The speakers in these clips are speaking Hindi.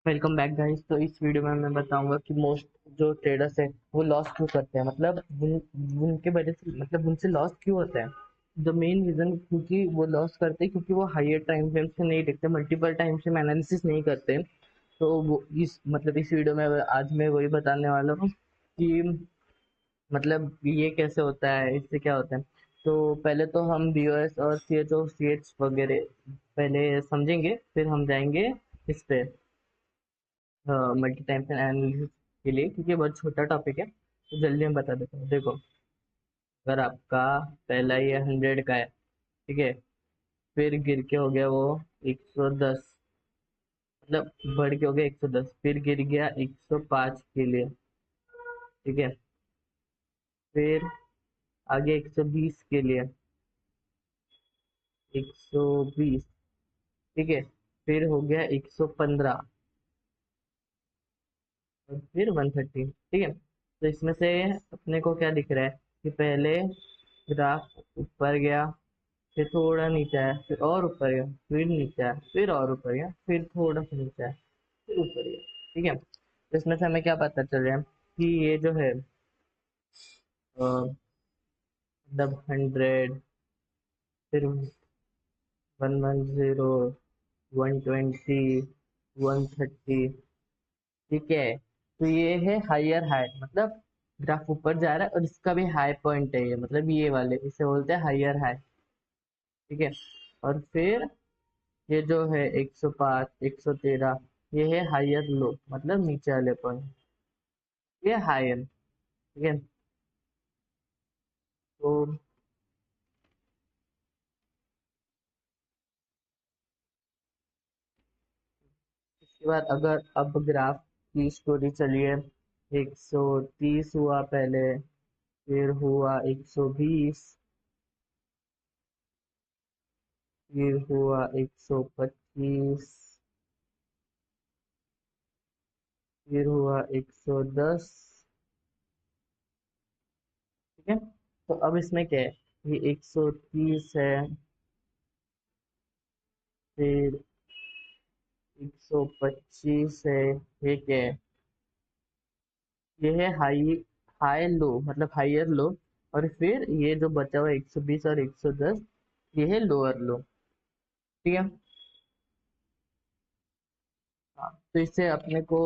Welcome back guys. तो इस वीडियो में मैं बताऊंगा कि मोस्ट जो ट्रेडर्स है वो लॉस क्यों करते हैं, मतलब उनके वजह से, मतलब उनसे लॉस क्यों होता है। द मेन रीजन क्योंकि वो लॉस करते हैं क्योंकि वो हायर टाइम फ्रेम से नहीं देखते, मल्टीपल टाइम से एनालिसिस नहीं करते। तो वो इस वीडियो में आज मैं वही बताने वाला हूँ कि मतलब ये कैसे होता है, इससे क्या होता है। तो पहले तो हम बीओएस और सीएच वगैरह पहले समझेंगे, फिर हम जाएंगे इस पे मल्टी टाइम एनालिसिस के लिए, क्योंकि ये बहुत छोटा टॉपिक है तो जल्दी हम बता देते हैं। देखो, अगर आपका पहला ये 100 का है, ठीक है, फिर गिर के हो गया वो 110, मतलब बढ़ के हो गया 110, फिर गिर गया 105 के लिए, ठीक है, फिर आगे 120 के लिए, 120, ठीक है, फिर हो गया 115 और फिर 130, ठीक है। तो इसमें से अपने को क्या दिख रहा है कि पहले ग्राफ ऊपर गया, फिर थोड़ा नीचे आया, फिर और ऊपर गया, फिर नीचे आया, फिर और ऊपर गया, फिर थोड़ा सा नीचे आया, फिर ऊपर गया, ठीक है। तो इसमें से हमें क्या पता चल रहा है कि ये जो है मतलब 100, फिर 110, 120, 130, ठीक है। तो ये है हायर हाई, मतलब ग्राफ ऊपर जा रहा है और इसका भी हाई पॉइंट है ये, मतलब ये वाले इसे बोलते हैं हायर हाई, ठीक है। और फिर ये जो है 105, 113, ये है हायर लो, मतलब नीचे वाले पॉइंट, ये हायर, ठीक है। तो इसके बाद अगर अब ग्राफ की स्टोरी चलिए, 130 हुआ पहले, फिर हुआ 120, फिर हुआ 125, फिर हुआ 110, ठीक है। तो अब इसमें क्या है, ये 130 है, फिर 125 है, ये क्या है, ये है हाई हाई लो, मतलब हायर लो। और फिर ये जो बचा हुआ 120 और 110, ये है लोअर लो, ठीक है। हाँ, तो इससे अपने को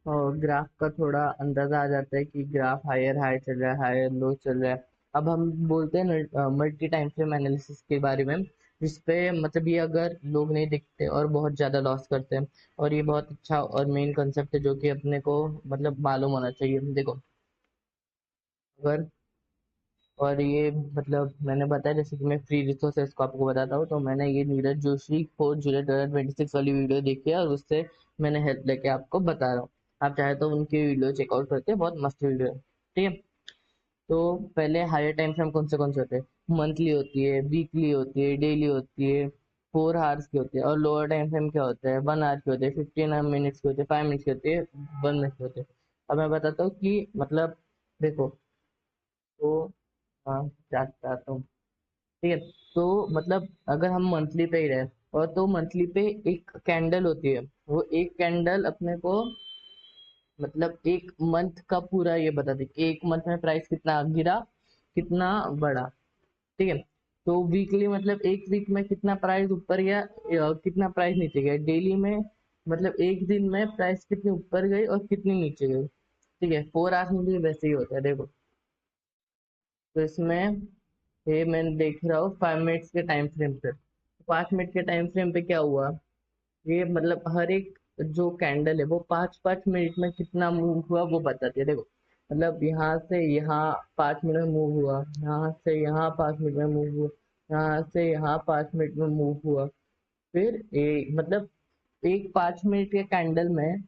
ग्राफ का थोड़ा अंदाजा आ जाता है कि ग्राफ हायर हाई चल रहा है, हायर लो चल रहा है। अब हम बोलते हैं मल्टी टाइम फ्रेम एनालिसिस के बारे में, जिसपे मतलब ये अगर लोग नहीं दिखते और बहुत ज्यादा लॉस करते हैं, और ये बहुत अच्छा और मेन कंसेप्ट है जो कि अपने को मतलब मालूम होना चाहिए। देखो, अगर और ये मतलब मैंने बताया, जैसे कि मैं फ्री रिसोर्सेज को आपको बताता हूँ, तो मैंने ये नीरज जोशी 4 जुलाई 2026 वाली वीडियो देखी है और उससे मैंने हेल्प लेके आपको बता रहा हूँ। आप चाहे तो उनकी वीडियो चेकआउट करते हैं, बहुत मस्त वीडियो है, ठीक है। तो पहले हायर टाइम फ्रेम कौन से होते हैं, मंथली होती है, वीकली होती है, डेली होती है, 4 आवर्स की होती है। और लोअर टाइम फ्रेम क्या होता है, 1 आवर की होती है, 15 मिनट्स की होती है, 5 मिनट्स की होती है, 1 मिनट की होती है। अब मैं बताता हूँ कि मतलब देखो, तो हाँ, चाहता हूँ, ठीक है। तो मतलब अगर हम मंथली पे ही रहे, और तो मंथली पे एक कैंडल होती है, वो एक कैंडल अपने को मतलब एक मंथ का पूरा ये बताती है कि एक मंथ में प्राइस कितना गिरा, कितना बढ़ा, ठीक है। तो वीकली मतलब एक वीक में कितना प्राइस ऊपर गया या कितना प्राइस नीचे गया। डेली में मतलब एक दिन में प्राइस कितनी ऊपर गई और कितनी नीचे गई, ठीक है। 4 आवर्स में भी वैसे ही होता है, देखो। तो इसमें ये मैं देख रहा हूँ 5 मिनट्स के टाइम फ्रेम पे, 5 मिनट के टाइम फ्रेम पे क्या हुआ, ये मतलब हर एक जो कैंडल है वो 5-5 मिनट में कितना मूव हुआ वो बताती है, देखो। मतलब यहाँ से यहाँ 5 मिनट में मूव हुआ, यहाँ से यहाँ 5 मिनट में मूव हुआ, यहाँ से यहाँ 5 मिनट में मूव हुआ। फिर मतलब एक 5 मिनट के कैंडल में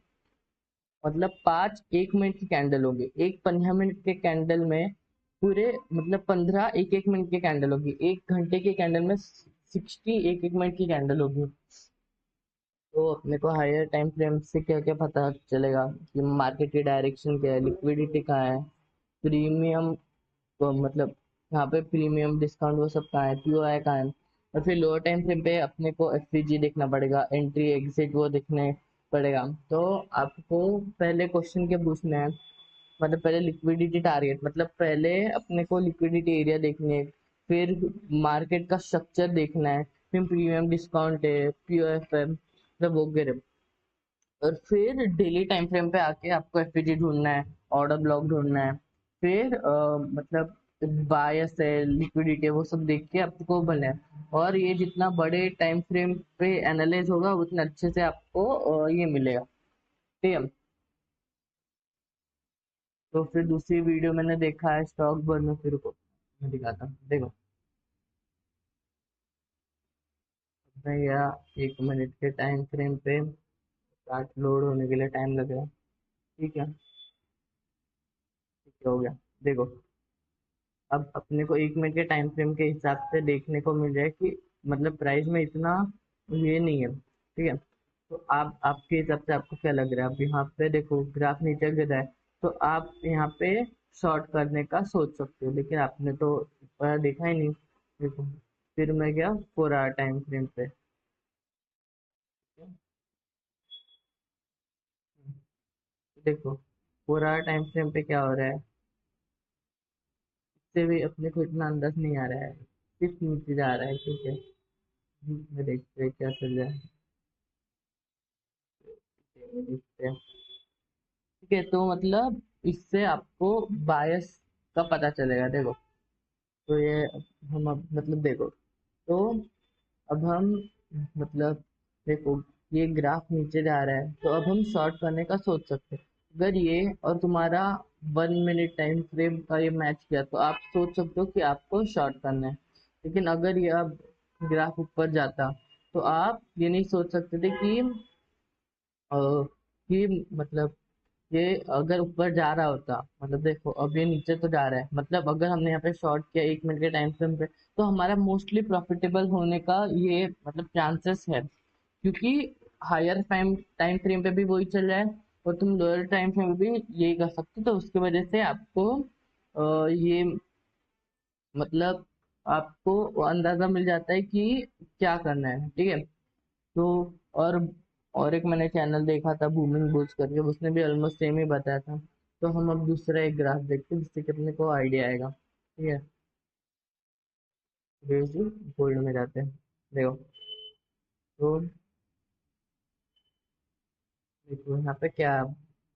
मतलब 5 1 मिनट की कैंडल होगी, एक 15 मिनट के कैंडल में पूरे मतलब 15 1 1 मिनट की कैंडल होगी, 1 घंटे की कैंडल में 60 1 1 मिनट की कैंडल होगी। तो अपने को हायर टाइम फ्रेम से क्या क्या पता चलेगा कि मार्केट की डायरेक्शन क्या है, लिक्विडिटी कहाँ है, प्रीमियम, तो मतलब यहाँ पे प्रीमियम डिस्काउंट वो सब कहाँ है, पीओआई कहाँ है। और फिर लोअर टाइम फ्रेम पे अपने को एफवीजी देखना पड़ेगा, एंट्री एग्जिट वो देखने पड़ेगा। तो आपको पहले क्वेश्चन के पूछना है, मतलब पहले लिक्विडिटी टारगेट, मतलब पहले अपने को लिक्विडिटी एरिया देखनी है, फिर मार्केट का स्ट्रक्चर देखना है, फिर प्रीमियम डिस्काउंट है, पीओएफएम मतलब वगैरह, और फिर डेली टाइम फ्रेम पे आके आपको एफपीजी ढूंढना है, ऑर्डर ब्लॉक ढूंढना है, फिर मतलब बायस है, लिक्विडिटी, वो सब देख के आपको बनना है। और ये जितना बड़े टाइम फ्रेम पे एनालाइज होगा उतना अच्छे से आपको ये मिलेगा। ठीक है। तो फिर दूसरी वीडियो मैंने देखा है स्टॉक बर्न, फिर को मैं दिखाता हूँ, देखो। भैया 1 मिनट के टाइम फ्रेम पे चार्ट लोड होने के लिए टाइम लगेगा। ठीक है, ठीक है, हो गया। देखो, अब अपने को 1 मिनट के टाइम फ्रेम के हिसाब से देखने को मिल जाए कि मतलब प्राइस में इतना ये नहीं है। ठीक है। तो आप आपके हिसाब से आपको क्या लग रहा है? अब यहाँ पे देखो ग्राफ नीचे गिर रहा है, तो आप यहाँ पे शॉर्ट करने का सोच सकते हो, लेकिन आपने तो देखा ही नहीं। देखो, फिर मैं गया 4 आवर टाइम फ्रेम पे। देखो 4 आवर टाइम फ्रेम पे क्या हो रहा है, इससे भी अपने को इतना अंदाज नहीं आ रहा है, किस नीचे जा रहा है। ठीक है, देखते हैं क्या चल रहा है, देखते हैं। ठीक है, तो मतलब इससे आपको बायस का पता चलेगा। देखो, तो ये हम अब मतलब देखो, तो अब हम मतलब देखो, ये ग्राफ नीचे जा रहा है, तो अब हम शॉर्ट करने का सोच सकते हैं। अगर ये और तुम्हारा 1 मिनट टाइम फ्रेम का ये मैच किया, तो आप सोच सकते हो कि आपको शॉर्ट करना है। लेकिन अगर ये अब ग्राफ ऊपर जाता, तो आप ये नहीं सोच सकते थे अ, कि मतलब ये अगर ऊपर जा रहा होता, मतलब देखो अब ये नीचे तो जा रहा है, मतलब अगर हमने यहाँ पे शॉर्ट किया 1 मिनट के टाइम फ्रेम पे, तो हमारा मोस्टली प्रॉफिटेबल होने का ये मतलब चांसेस है, क्योंकि हायर टाइम टाइम फ्रेम पे भी वही चल रहा है, और तुम लोअर टाइम फ्रेम पे भी यही कर सकते हो। तो उसकी वजह से आपको ये मतलब आपको अंदाजा मिल जाता है कि क्या करना है। ठीक है। तो और और एक मैंने चैनल देखा था बूमिंग बुल्स करके, उसने भी ऑलमोस्ट सेम ही बताया था। तो हम अब दूसरा एक ग्राफ देखते हैं जिससे कि अपने को आइडिया आएगा। ठीक है, गोल्ड में जाते हैं। देखो, तो देखो यहाँ पे क्या,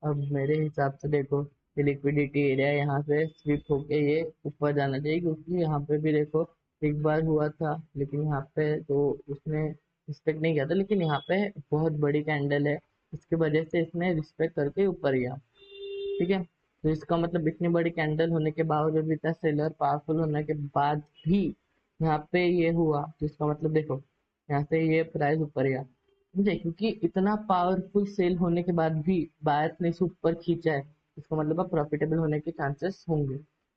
अब मेरे हिसाब से देखो, ये लिक्विडिटी एरिया यहाँ से स्विप होके ये ऊपर जाना चाहिए, क्योंकि यहाँ पे भी देखो एक बार हुआ था, लेकिन यहाँ पे तो उसने रिस्पेक्ट नहीं किया था, लेकिन यहाँ पे बहुत बड़ी कैंडल है, इसकी वजह से इसने रिस्पेक्ट करके ऊपर गया। ठीक है। तो इसका मतलब इतनी बड़ी कैंडल होने के बावजूद भी, इतना सेलर पावरफुल होने के बाद भी यहाँ पे ये हुआ, तो इसका मतलब देखो यहाँ से ये प्राइस ऊपर गया। समझे? क्योंकि इतना पावरफुल सेल होने के बाद भी बायर्स ने इसे ऊपर खींचा है, इसका मतलब अब प्रॉफिटेबल होने के चांसेस होंगे।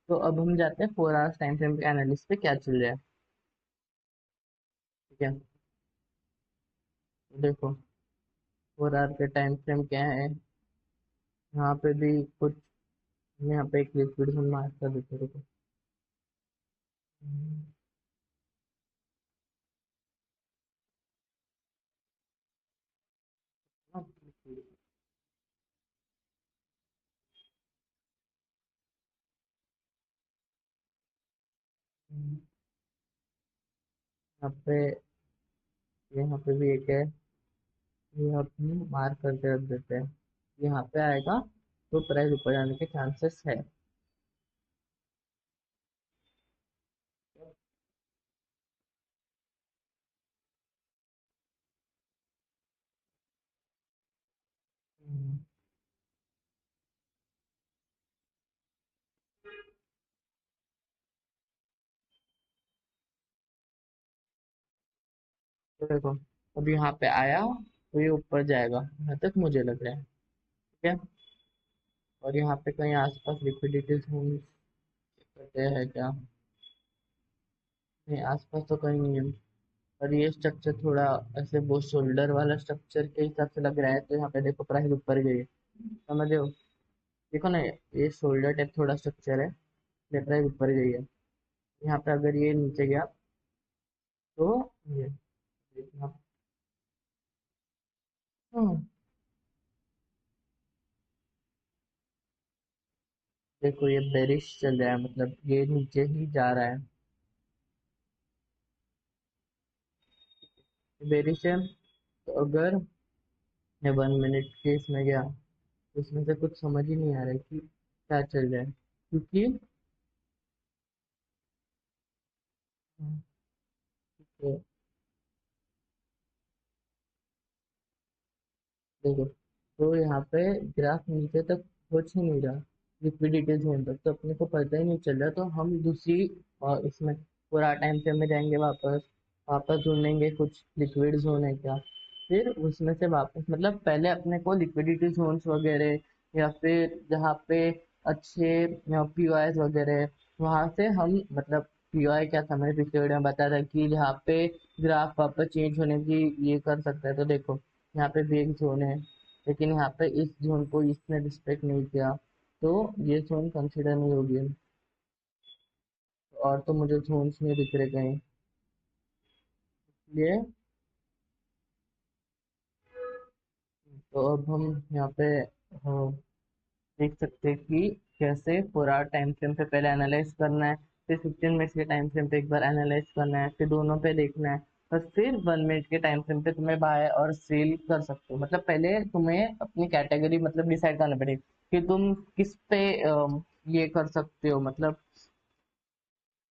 तो अब हम जाते हैं 4 आवर्स टाइम फ्रेम के एनालिसिस पे क्या चल रहा है। ठीक है, तो देखो 4 आवर के टाइम फ्रेम क्या है, यहाँ पे भी कुछ, यहाँ पे एक लिक्विडेशन मार्क कर देते हैं, देखो। यहाँ पे यहाँ पे भी एक है, ये हम मार्क करके रख देते हैं, यहाँ पे आएगा तो प्राइस ऊपर जाने के चांसेस है। हम्म, तो देखो, अब यहाँ पे आया तो ये ऊपर जाएगा, यहाँ तक मुझे लग रहा है। ठीक है, और यहाँ पे कहीं आसपास लिक्विडिटीज होंगी, कहते हैं क्या, नहीं आसपास तो कहीं नहीं है। और ये स्ट्रक्चर थोड़ा ऐसे वो शोल्डर वाला स्ट्रक्चर के हिसाब से लग रहा है, तो यहाँ पे देखो प्राइस ऊपर गई है, समझ रहे हो? देखो ना, ये शोल्डर टाइप थोड़ा स्ट्रक्चर है, ये प्राइस ऊपर गई है। यहाँ पे अगर ये नीचे गया, तो ये देखना। हम्म, देखो ये बेरिश चल रहा है, मतलब ये नीचे ही जा रहा है, बेरिश है। तो अगर मैं 1 मिनट के इसमें गया तो इसमें से कुछ समझ ही नहीं आ रहा है कि क्या चल रहा है, क्योंकि तो देखो, तो यहाँ पे ग्राफ नीचे तक पहुंच ही नहीं रहा, लिक्विडिटी जोन तक, तो अपने को पता ही नहीं चल रहा। तो हम दूसरी इसमें पूरा टाइम फ्रेम में जाएंगे, वापस वापस ढूंढेंगे कुछ लिक्विड जोन है क्या, फिर उसमें से वापस, मतलब पहले अपने को लिक्विडिटी जोन्स वगैरह या फिर जहाँ पे अच्छे पीओएस वगैरह है, वहां से हम मतलब पीओआई क्या था, मैंने पिछले वीडियो में बताया था कि जहाँ पे ग्राफ वापस चेंज होने की ये कर सकता है। तो देखो यहाँ पे भी एक जोन है, लेकिन यहाँ पे इस जोन को इसने रिस्पेक्ट नहीं किया, तो ये जोन कंसिडर नहीं होगी। और तो मुझे जोन्स नहीं दिख रहे कहीं, ये तो अब हम यहाँ पे देख सकते हैं कि कैसे पूरा टाइम फ्रेम पे पहले एनालाइज करना है, फिर 15 मिनट्स के टाइम फ्रेम पे एक बार एनालाइज करना है, फिर दोनों पे देखना है, और फिर 1 मिनट के टाइम फ्रेम पे तुम्हें बाय और सेल कर सकते हो। मतलब पहले तुम्हें अपनी कैटेगरी मतलब डिसाइड करना पड़ेगा कि तुम किस पे ये कर सकते हो, मतलब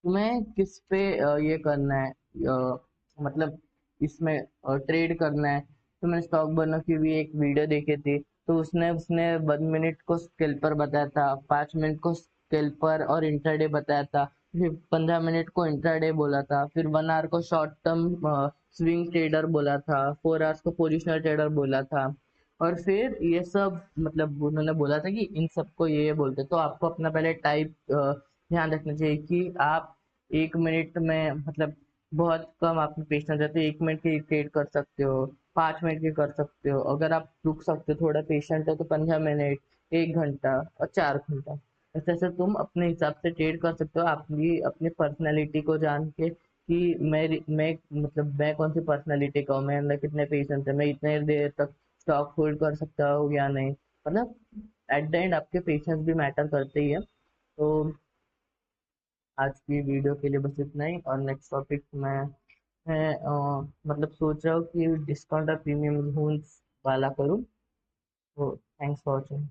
तुम्हें किस पे ये करना है, मतलब इसमें ट्रेड करना है। तो मैंने स्टॉक बर्नर की भी एक वीडियो देखी थी, तो उसने उसने 1 मिनट को स्केल्पर बताया था, 5 मिनट को स्केल्पर और इंट्राडे बताया था, फिर 15 मिनट को इंट्राडे बोला था, फिर 1 आवर को शॉर्ट टर्म स्विंग ट्रेडर बोला था, 4 आवर्स को पोजिशनल ट्रेडर बोला था। और फिर ये सब मतलब उन्होंने बोला था कि इन सबको ये बोलते, तो आपको अपना पहले टाइप ध्यान रखना चाहिए कि आप 1 मिनट में मतलब बहुत कम आप में पेशेंस है, तो 1 मिनट की ट्रेड कर सकते हो, 5 मिनट की कर सकते हो, अगर आप रुक सकते हो थोड़ा पेशेंट है तो 15 मिनट, 1 घंटा और 4 घंटा, ऐसे ऐसे तुम अपने हिसाब से ट्रेड कर सकते हो, अपनी अपनी पर्सनैलिटी को जान के कि मैं मतलब मैं कौन सी पर्सनैलिटी का हूँ, मेरे अंदर कितने पेशेंस है, मैं इतने देर तक स्टॉक होल्ड कर सकता हूँ या नहीं। मतलब एट द एंड आपके पेशेंस भी मैटर करते ही है। तो आज की वीडियो के लिए बस इतना ही, और नेक्स्ट टॉपिक मैं मतलब सोच रहा हूँ कि डिस्काउंट और प्रीमियम वाला करूँ। तो थैंक्स फॉर वॉचिंग।